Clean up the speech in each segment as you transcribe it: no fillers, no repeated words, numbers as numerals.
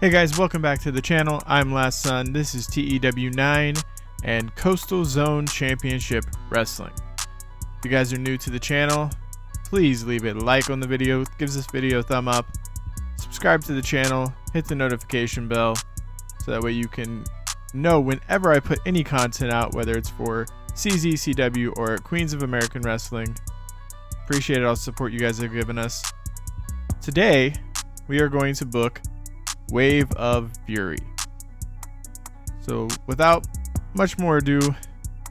Hey guys, welcome back to the channel. I'm Last Son. This is TEW IX and Coastal Zone Championship Wrestling. If you guys are new to the channel, please leave a like on the video, give this video a thumb up, subscribe to the channel, hit the notification bell so that way you can know whenever I put any content out, whether it's for CZCW or Queens of American Wrestling. Appreciate all the support you guys have given us. Today, we are going to book Wave of Fury. So without much more ado,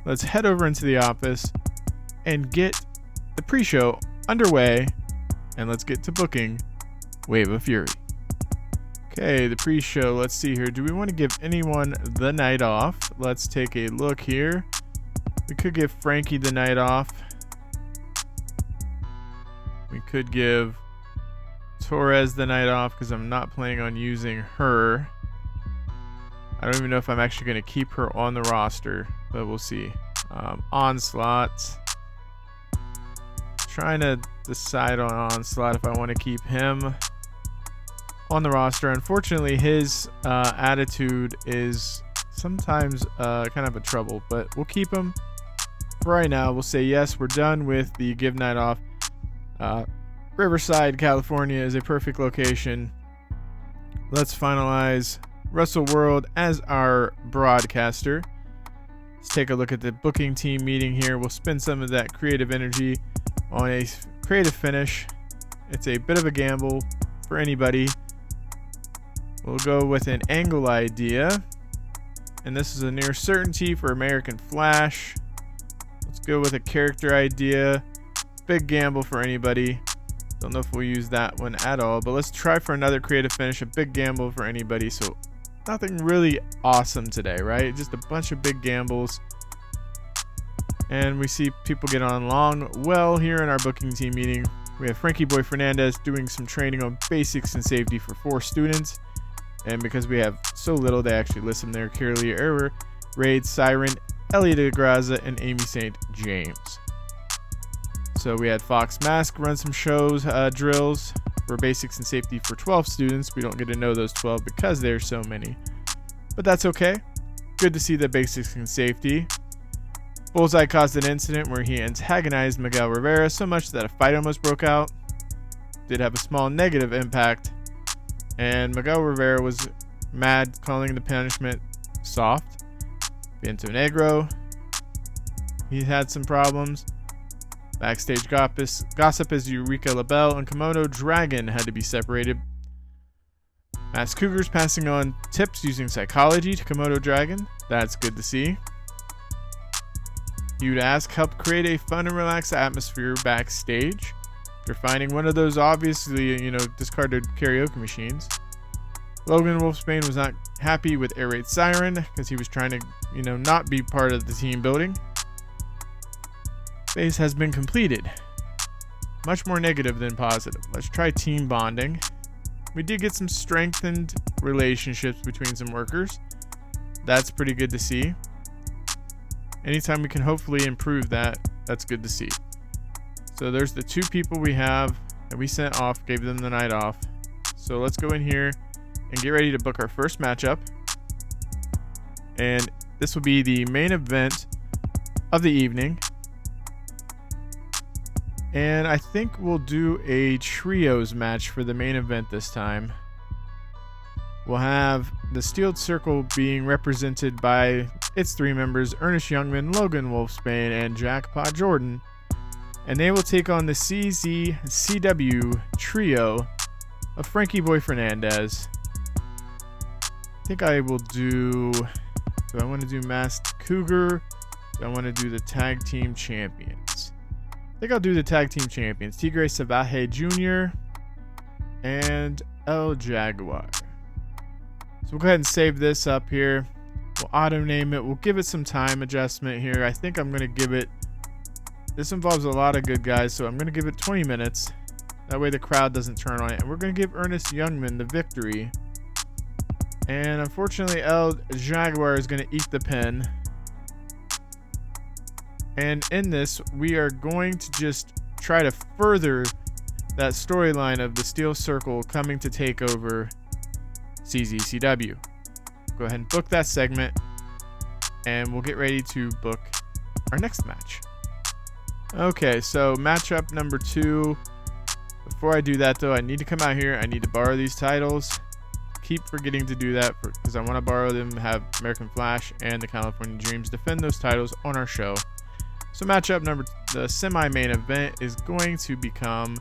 let's head over into the office and get the pre-show underway, and let's get to booking Wave of Fury. Okay, the pre-show, let's see here. Do we want to give anyone the night off? Let's take a look here. We could give Frankie the night off. We could give Torres the night off because I'm not planning on using her. I don't even know if I'm actually going to keep her on the roster, but we'll see. Onslaught. Trying to decide on Onslaught if I want to keep him on the roster. Unfortunately, his attitude is sometimes kind of a trouble, but we'll keep him for right now. We'll say yes, we're done with the give night off. Riverside, California is a perfect location. Let's finalize Wrestle World as our broadcaster. Let's take a look at the booking team meeting here. We'll spend some of that creative energy on a creative finish. It's a bit of a gamble for anybody. We'll go with an angle idea, and this is a near certainty for American Flash. Let's go with a character idea. Big gamble for anybody. Don't know if we'll use that one at all, but let's try for another creative finish. A big gamble for anybody. So nothing really awesome today, right? Just a bunch of big gambles. And we see people get on along well here in our booking team meeting. We have Frankie Boy Fernandez doing some training on basics and safety for 4 students. And because we have so little, they actually list them there. Curly Error, Raid, Siren, Elliot DeGraza, and Amy St. James. So we had Fox Mask run some shows, drills for basics and safety for 12 students. We don't get to know those 12 because there's so many, but that's okay. Good to see the basics and safety. Bullseye caused an incident where he antagonized Miguel Rivera so much that a fight almost broke out. Did have a small negative impact, and Miguel Rivera was mad, calling the punishment soft. Viento Negro, he had some problems. Backstage gossip as Eureka LaBelle and Komodo Dragon had to be separated. Masked Cougars passing on tips using psychology to Komodo Dragon. That's good to see. You'd ask helped create a fun and relaxed atmosphere backstage. You're finding one of those obviously, discarded karaoke machines. Logan Wolfsbane was not happy with Air Raid Siren because he was trying to, not be part of the team building. Phase has been completed. Much more negative than positive. Let's try team bonding. We did get some strengthened relationships between some workers. That's pretty good to see. Anytime we can hopefully improve that, that's good to see. So there's the 2 people we have that we sent off, gave them the night off. So let's go in here and get ready to book our first matchup. And this will be the main event of the evening. And I think we'll do a trios match for the main event this time. We'll have the Steeled Circle being represented by its 3 members, Ernest Youngman, Logan Wolfsbane, and Jackpot Jordan. And they will take on the CZCW trio of Frankie Boy Fernandez. I think I will do I want to do Masked Cougar? Do I want to do the Tag Team Champions? I think I'll do the Tag Team Champions. Tigre Salvaje Jr. and El Jaguar. So we'll go ahead and save this up here. We'll auto name it. We'll give it some time adjustment here. I think I'm going to give it... This involves a lot of good guys, so I'm going to give it 20 minutes. That way the crowd doesn't turn on it. And we're going to give Ernest Youngman the victory. And unfortunately, El Jaguar is going to eat the pin. And in this, we are going to just try to further that storyline of the Steel Circle coming to take over CZCW. Go ahead and book that segment, and we'll get ready to book our next match. Okay, so matchup number 2. Before I do that, though, I need to come out here. I need to borrow these titles. Keep forgetting to do that because I want to borrow them, have American Flash and the California Dreams defend those titles on our show. So matchup number, the semi-main event is going to become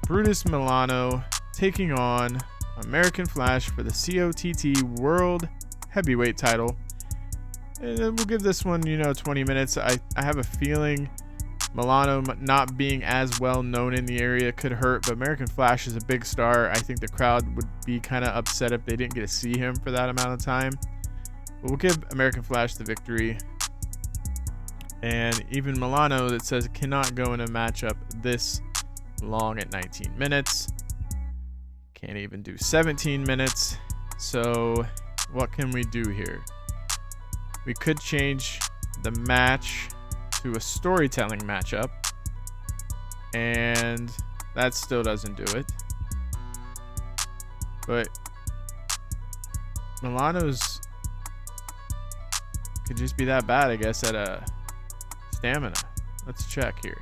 Brutus Milano taking on American Flash for the COTT World Heavyweight title. And then we'll give this one, 20 minutes. I have a feeling Milano not being as well known in the area could hurt, but American Flash is a big star. I think the crowd would be kind of upset if they didn't get to see him for that amount of time. But we'll give American Flash the victory. And even Milano, that says it cannot go in a matchup this long at 19 minutes. Can't even do 17 minutes. So what can we do here? We could change the match to a storytelling matchup, and that still doesn't do it. But Milano's could just be that bad, I guess, at a stamina. Let's check here.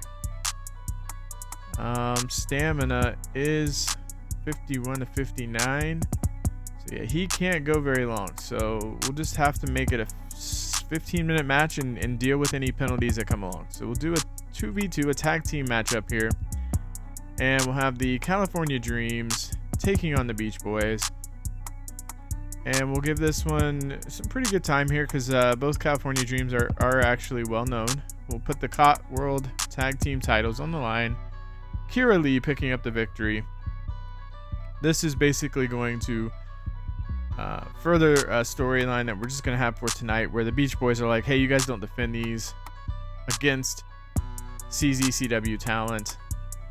Stamina is 51 to 59. So yeah, he can't go very long. So we'll just have to make it a 15-minute match and deal with any penalties that come along. So we'll do a 2v2, a tag team matchup here. And we'll have the California Dreams taking on the Beach Boys. And we'll give this one some pretty good time here because both California Dreams are actually well known. We'll put the COT World Tag Team titles on the line. Kira Lee picking up the victory. This is basically going to further a storyline that we're just going to have for tonight, where the Beach Boys are like, hey, you guys don't defend these against CZCW talent.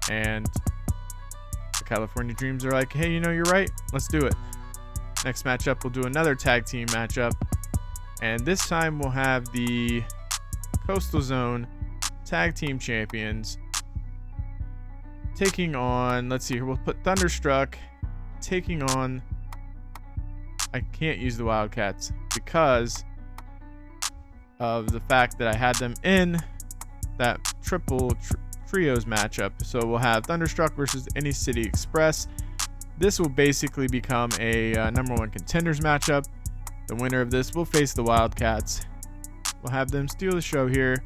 And the California Dreams are like, hey, you're right. Let's do it. Next matchup, we'll do another tag team matchup. And this time we'll have the Coastal Zone Tag Team Champions taking on, let's see here, we'll put Thunderstruck taking on, I can't use the Wildcats because of the fact that I had them in that trios matchup. So we'll have Thunderstruck versus Any City Express. This will basically become a number 1 contenders matchup. The winner of this will face the Wildcats. We'll have them steal the show here.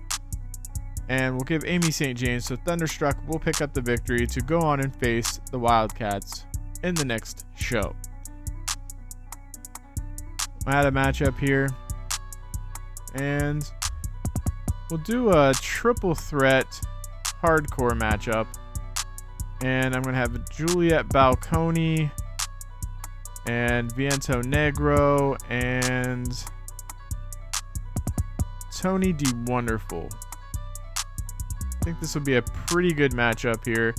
And we'll give Amy St. James, so Thunderstruck will pick up the victory to go on and face the Wildcats in the next show. I had a matchup here. And we'll do a triple threat hardcore matchup. And I'm going to have Juliet Balconi and Viento Negro and Tony D. Wonderful. I think this will be a pretty good matchup here.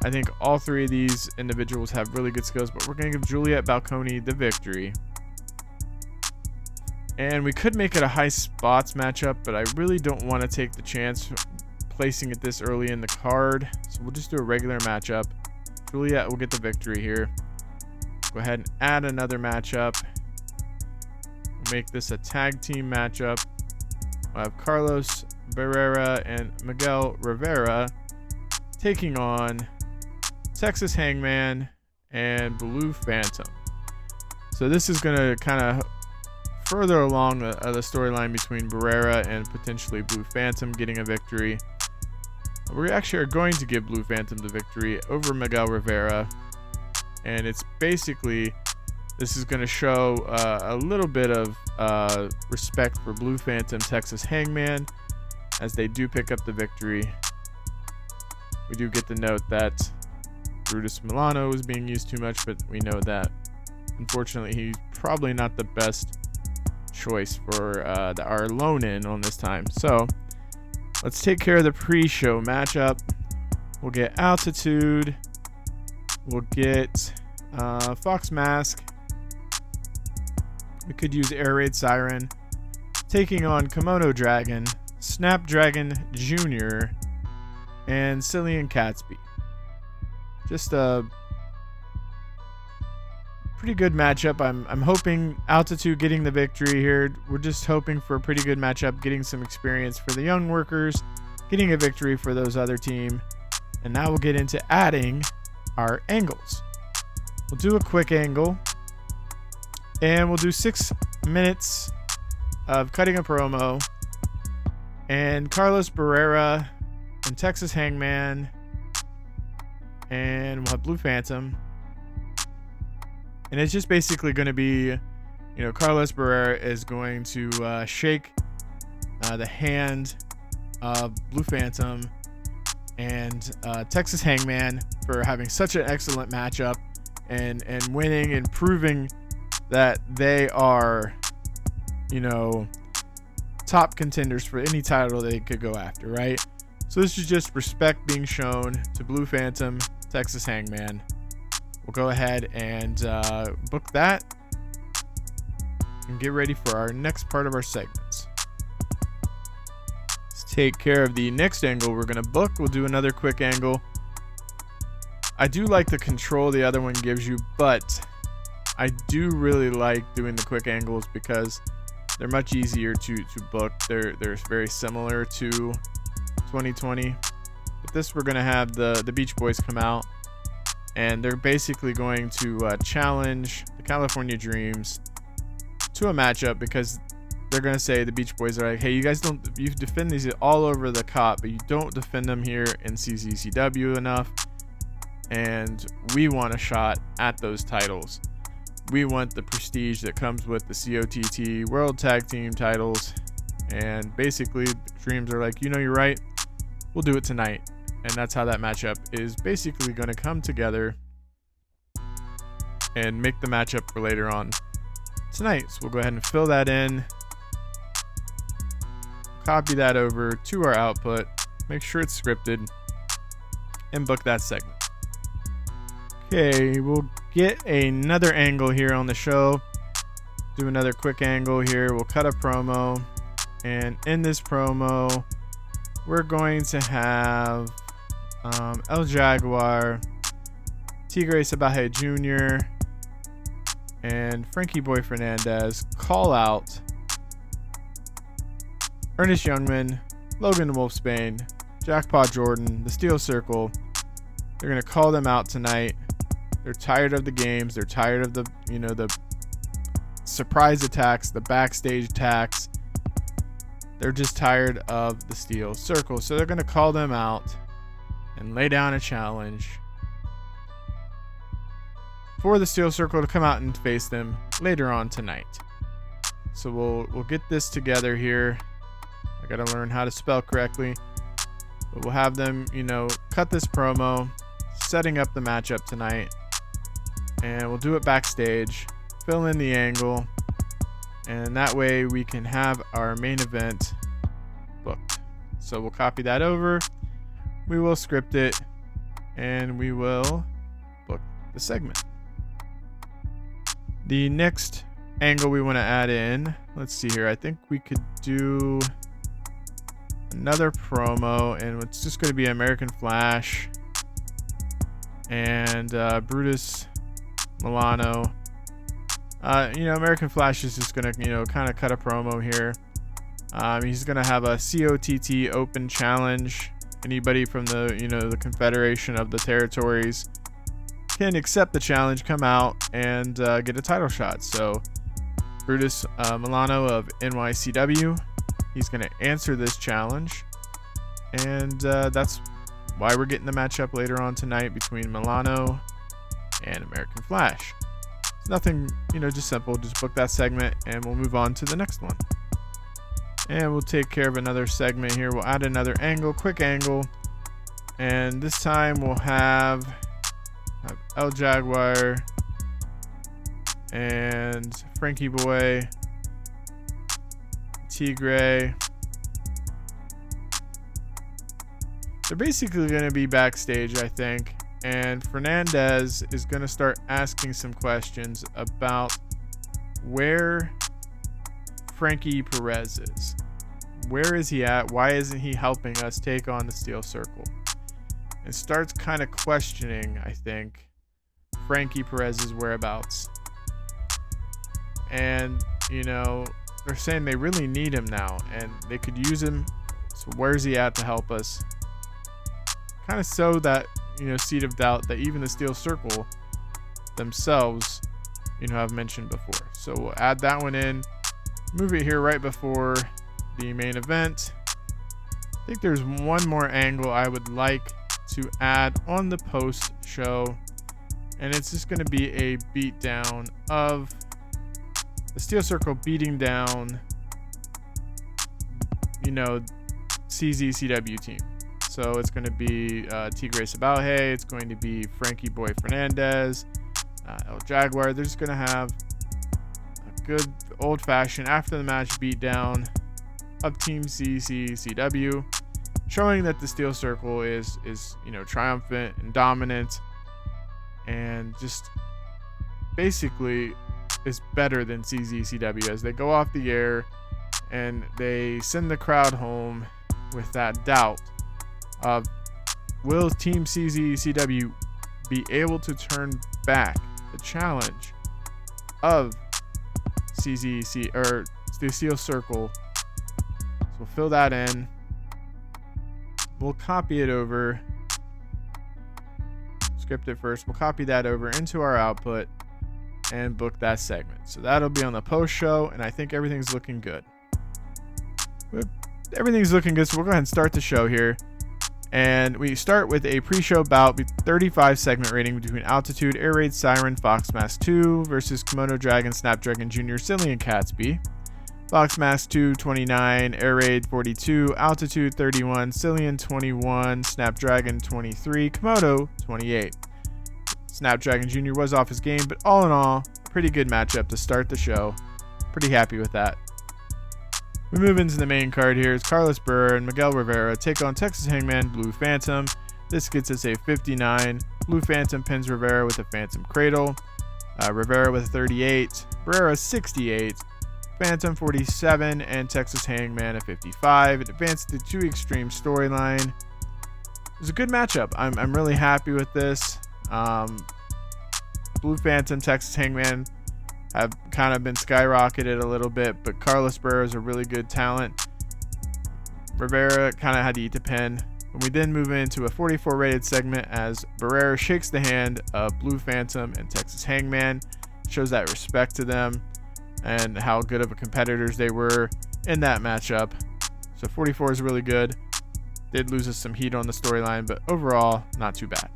I think all 3 of these individuals have really good skills, but we're going to give Juliet Balconi the victory. And we could make it a high spots matchup, but I really don't want to take the chance placing it this early in the card. So we'll just do a regular matchup. Juliet will get the victory here. Go ahead and add another matchup. We'll make this a tag team matchup. We'll have Carlos Barrera and Miguel Rivera taking on Texas Hangman and Blue Phantom. So this is going to kind of further along the storyline between Barrera and potentially Blue Phantom getting a victory. We actually are going to give Blue Phantom the victory over Miguel Rivera. And it's basically, this is going to show a little bit of respect for Blue Phantom Texas Hangman as they do pick up the victory. We do get the note that Brutus Milano is being used too much, but we know that unfortunately he's probably not the best choice for our loan-in on this time. So let's take care of the pre-show matchup. We'll get Altitude. We'll get Fox Mask. We could use Air Raid Siren taking on Kimono Dragon, Snapdragon Jr., and Cillian Catsby. Just a pretty good matchup. I'm hoping Altitude getting the victory here. We're just hoping for a pretty good matchup, getting some experience for the young workers, getting a victory for those other team. And now we'll get into adding our angles. We'll do a quick angle, and we'll do 6 minutes of cutting a promo, and Carlos Barrera and Texas Hangman, and we'll have Blue Phantom. And it's just basically going to be, Carlos Barrera is going to shake the hand of Blue Phantom and Texas Hangman for having such an excellent matchup and winning and proving that they are, top contenders for any title they could go after, right? So this is just respect being shown to Blue Phantom, Texas Hangman. We'll go ahead and book that and get ready for our next part of our segments. Let's take care of the next angle we're going to book. We'll do another quick angle. I do like the control the other one gives you, but I do really like doing the quick angles because they're much easier to book. They're very similar to 2020. But this, we're going to have the Beach Boys come out, and they're basically going to challenge the California Dreams to a matchup because they're going to say, the Beach Boys are like, hey, you defend these all over the COP, but you don't defend them here in CZCW enough, and we want a shot at those titles. We want the prestige that comes with the COTT World Tag Team titles, and basically the Dreams are like, you're right, we'll do it tonight. And that's how that matchup is basically going to come together and make the matchup for later on tonight. So we'll go ahead and fill that in, copy that over to our output, make sure it's scripted, and book that segment. Okay, we'll get another angle here on the show. Do another quick angle here. We'll cut a promo, and in this promo, we're going to have El Jaguar, Tigre Sabaje Jr., and Frankie Boy Fernandez call out Ernest Youngman, Logan Wolfsbane, Jackpot Jordan, the Steel Circle. They're going to call them out tonight. They're tired of the games. They're tired of the surprise attacks, the backstage attacks. They're just tired of the Steel Circle. So they're going to call them out and lay down a challenge for the Steel Circle to come out and face them later on tonight. So we'll get this together here. I got to learn how to spell correctly. But we'll have them, cut this promo, setting up the matchup tonight. And we'll do it backstage, fill in the angle, and that way we can have our main event booked. So we'll copy that over, we will script it, and we will book the segment. The next angle we want to add in, let's see here, I think we could do another promo, and it's just going to be American Flash and Brutus Milano. American Flash is just gonna, kind of cut a promo here. He's gonna have a COTT Open Challenge. Anybody from the, the Confederation of the Territories can accept the challenge, come out, and get a title shot. So Brutus Milano of NYCW, he's gonna answer this challenge, and that's why we're getting the matchup later on tonight between Milano and American Flash. It's nothing, just simple. Just book that segment and we'll move on to the next one. And we'll take care of another segment here. We'll add another angle, quick angle. And this time we'll have El Jaguar and Frankie Boy, Tigre. They're basically going to be backstage, I think. And Fernandez is going to start asking some questions about where Frankie Perez is. Where is he at? Why isn't he helping us take on the Steel Circle? And starts kind of questioning, I think, Frankie Perez's whereabouts. and they're saying they really need him now, and they could use him. So where's he at to help us? Kind of sow that seed of doubt that even the Steel Circle themselves have mentioned before. So we'll add that one in, move it here right before the main event. I think there's one more angle I would like to add on the post show, and it's just going to be a beatdown of the Steel Circle beating down CZCW team. So it's going to be Tigre Sabalje, it's going to be Frankie Boy Fernandez, El Jaguar. They're just going to have a good old-fashioned after the match beatdown of Team CZCW, showing that the Steel Circle is triumphant and dominant, and just basically is better than CZCW as they go off the air and they send the crowd home with that doubt of, will Team CZCW be able to turn back the challenge of CZC or the Steel Circle? So we'll fill that in. We'll copy it over. Script it first. We'll copy that over into our output and book that segment. So that'll be on the post show, and I think everything's looking good. Everything's looking good, so we'll go ahead and start the show here. And we start with a pre-show bout with 35 segment rating between Altitude, Air Raid Siren, Foxmask 2 versus Kimono Dragon, Snapdragon Jr., Cillian Catsby. Foxmask 2, 29, Air Raid 42, Altitude 31, Cillian 21, Snapdragon 23, Komodo 28. Snapdragon Jr. was off his game, but all in all, a pretty good matchup to start the show. Pretty happy with that. We move into the main card here. It's Carlos Burr and Miguel Rivera take on Texas Hangman, Blue Phantom. This gets us a 59. Blue Phantom pins Rivera with a Phantom Cradle. Rivera with a 38. Barrera 68. Phantom 47 and Texas Hangman a 55. It advanced the 2 Extreme storyline. It was a good matchup. I'm really happy with this. Blue Phantom, Texas Hangman have kind of been skyrocketed a little bit, but Carlos Burr is a really good talent. Rivera kind of had to eat the pin. And we then move into a 44 rated segment as Barrera shakes the hand of Blue Phantom and Texas Hangman, shows that respect to them and how good of a competitors they were in that matchup. So 44 is really good. Did lose us some heat on the storyline, but overall, not too bad.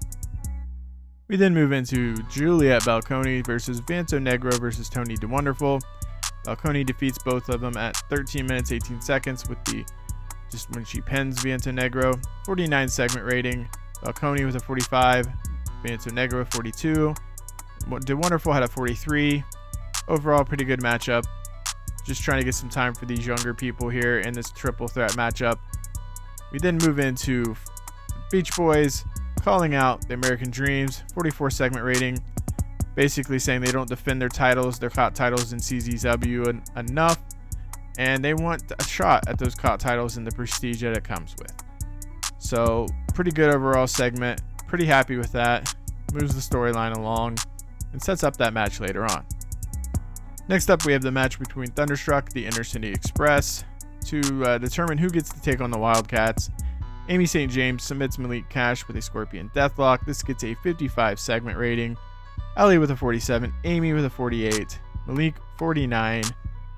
We then move into Juliet Balconi versus Viento Negro versus Tony DeWonderful. Balconi defeats both of them at 13 minutes 18 seconds with just when she pins Viento Negro. 49 segment rating. Balconi with a 45. Viento Negro 42. DeWonderful had a 43. Overall, pretty good matchup. Just trying to get some time for these younger people here in this triple threat matchup. We then move into Beach Boys calling out the American Dreams, 44 segment rating, basically saying they don't defend their titles, their COT titles in CZW enough, and they want a shot at those COT titles and the prestige that it comes with. So pretty good overall segment, pretty happy with that, moves the storyline along, and sets up that match later on. Next up, we have the match between Thunderstruck, the Intercity Express, to determine who gets to take on the Wildcats. Amy St. James submits Malik Cash with a Scorpion Deathlock. This gets a 55 segment rating. Ellie with a 47, Amy with a 48, Malik 49,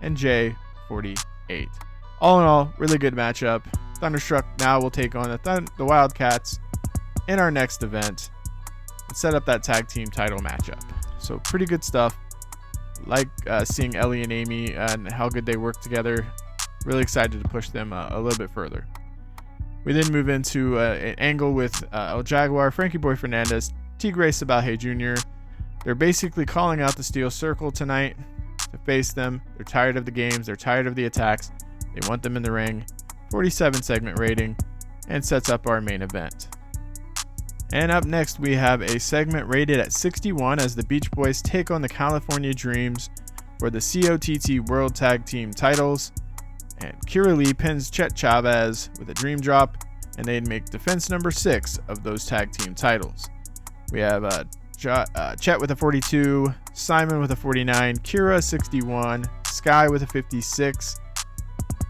and Jay 48. All in all, really good matchup. Thunderstruck now will take on the Wildcats in our next event and set up that tag team title matchup. So pretty good stuff. Like seeing Ellie and Amy and how good they work together. Really excited to push them a little bit further. We then move into an angle with El Jaguar, Frankie Boy Fernandez, Tigre Sabalje Jr. They're basically calling out the Steel Circle tonight to face them. They're tired of the games. They're tired of the attacks. They want them in the ring. 47 segment rating, and sets up our main event. And up next, we have a segment rated at 61 as the Beach Boys take on the California Dreams for the COTT World Tag Team titles. And Kira Lee pins Chet Chavez with a Dream Drop, and they'd make defense number 6 of those tag team titles. We have Chet with a 42, Simon with a 49, Kira 61, Sky with a 56.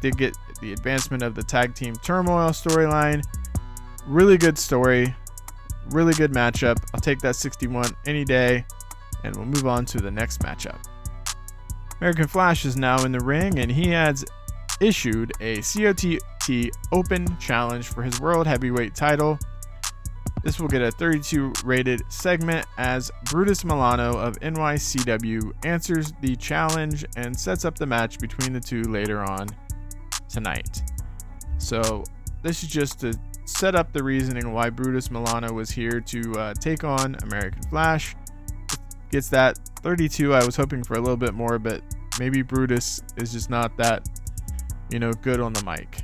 Did get the advancement of the tag team turmoil storyline. Really good story, really good matchup. I'll take that 61 any day, and we'll move on to the next matchup. American Flash is now in the ring, and he has issued a COTT Open Challenge for his World Heavyweight title. This will get a 32 rated segment as Brutus Milano of NYCW answers the challenge and sets up the match between the two later on tonight. So this is just to set up the reasoning why Brutus Milano was here to take on American Flash. Gets that 32. I was hoping for a little bit more, but maybe Brutus is just not that, good on the mic.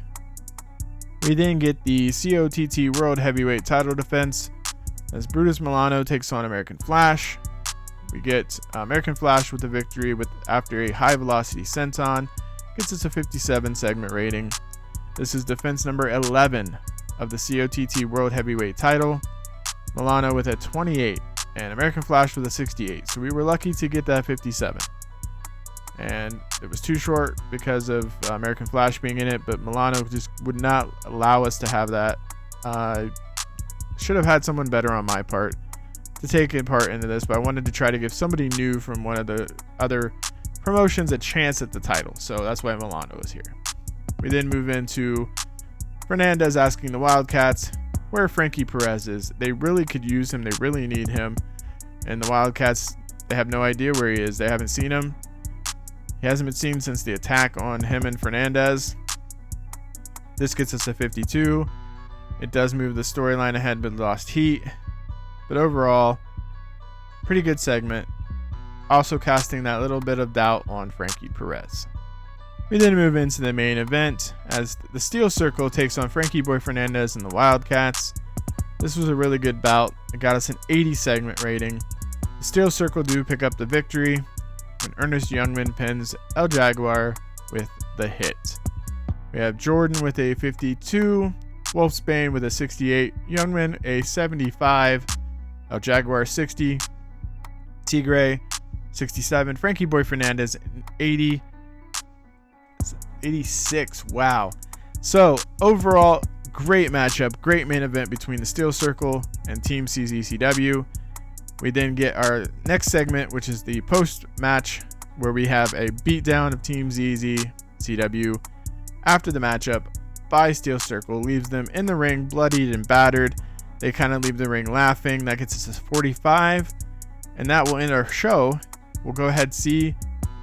We then get the COTT World Heavyweight title defense as Brutus Milano takes on American Flash. We get American Flash with the victory after a high velocity senton. Gets us a 57 segment rating. This is defense number 11 of the COTT World Heavyweight title. Milano with a 28 and American Flash with a 68. So we were lucky to get that 57. And it was too short because of American Flash being in it, but Milano just would not allow us to have that. Should have had someone better on my part to take part into this, but I wanted to try to give somebody new from one of the other promotions a chance at the title, so that's why Milano is here. We then move into Fernandez asking the Wildcats where Frankie Perez is. They really could use him, they really need him, and the Wildcats, they have no idea where he is. They haven't seen him. He hasn't been seen since the attack on him and Fernandez. This gets us a 52. It does move the storyline ahead but lost heat. But overall, pretty good segment. Also casting that little bit of doubt on Frankie Perez. We then move into the main event as the Steel Circle takes on Frankie Boy Fernandez and the Wildcats. This was a really good bout. It got us an 80 segment rating. The Steel Circle do pick up the victory when Ernest Youngman pins El Jaguar with the hit. We have Jordan with a 52, Wolfsbane with a 68, Youngman a 75, El Jaguar 60, Tigre 67, Frankie Boy Fernandez an 80, 86. Wow. So overall, great matchup, great main event between the Steel Circle and Team CZCW. We then get our next segment, which is the post-match, where we have a beatdown of Team CZCW after the matchup by Steel Circle. Leaves them in the ring, bloodied and battered. They kind of leave the ring laughing. That gets us to 45, and that will end our show. We'll go ahead and see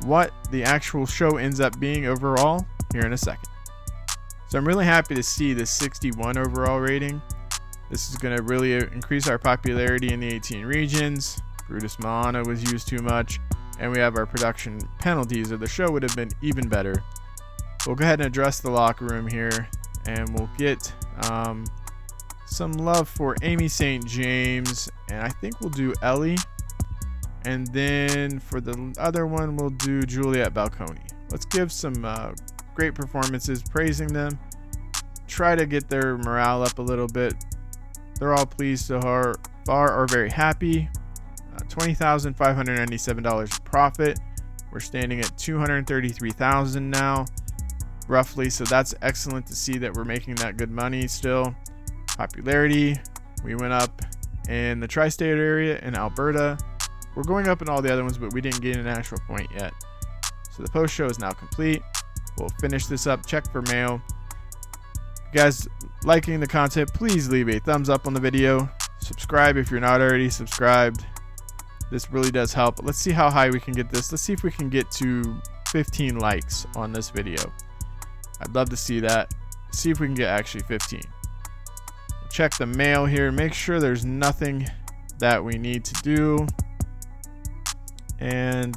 what the actual show ends up being overall here in a second. So I'm really happy to see this 61 overall rating. This is going to really increase our popularity in the 18 regions. Brutus Milano was used too much, and we have our production penalties, or the show would have been even better. We'll go ahead and address the locker room here, and we'll get some love for Amy St. James, and I think we'll do Ellie. And then for the other one, we'll do Juliet Balconi. Let's give some great performances, praising them. Try to get their morale up a little bit. They're all pleased so far, are very happy. $20,597 profit. We're standing at $233,000 now, roughly. So that's excellent to see that we're making that good money still. Popularity, we went up in the tri-state area in Alberta. We're going up in all the other ones, but we didn't gain an actual point yet. So the post show is now complete. We'll finish this up. Check for mail. You guys liking the content, please leave a thumbs up on the video. Subscribe if you're not already subscribed. This really does help. Let's see how high we can get this. Let's see if we can get to 15 likes on this video. I'd love to see that. See if we can get actually 15. Check the mail here. Make sure there's nothing that we need to do. And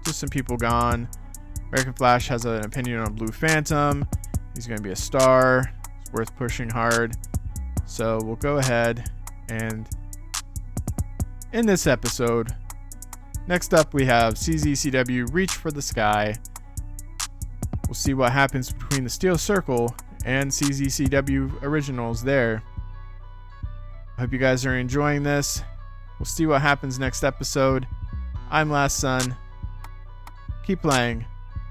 just some people gone. American Flash has an opinion on Blue Phantom. He's going to be a star. It's worth pushing hard. So we'll go ahead and in this episode, next up we have CZCW Reach for the Sky. We'll see what happens between the Steel Circle and CZCW Originals there. I hope you guys are enjoying this. We'll see what happens next episode. I'm Last Son. Keep playing.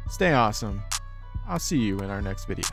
Stay awesome. I'll see you in our next video.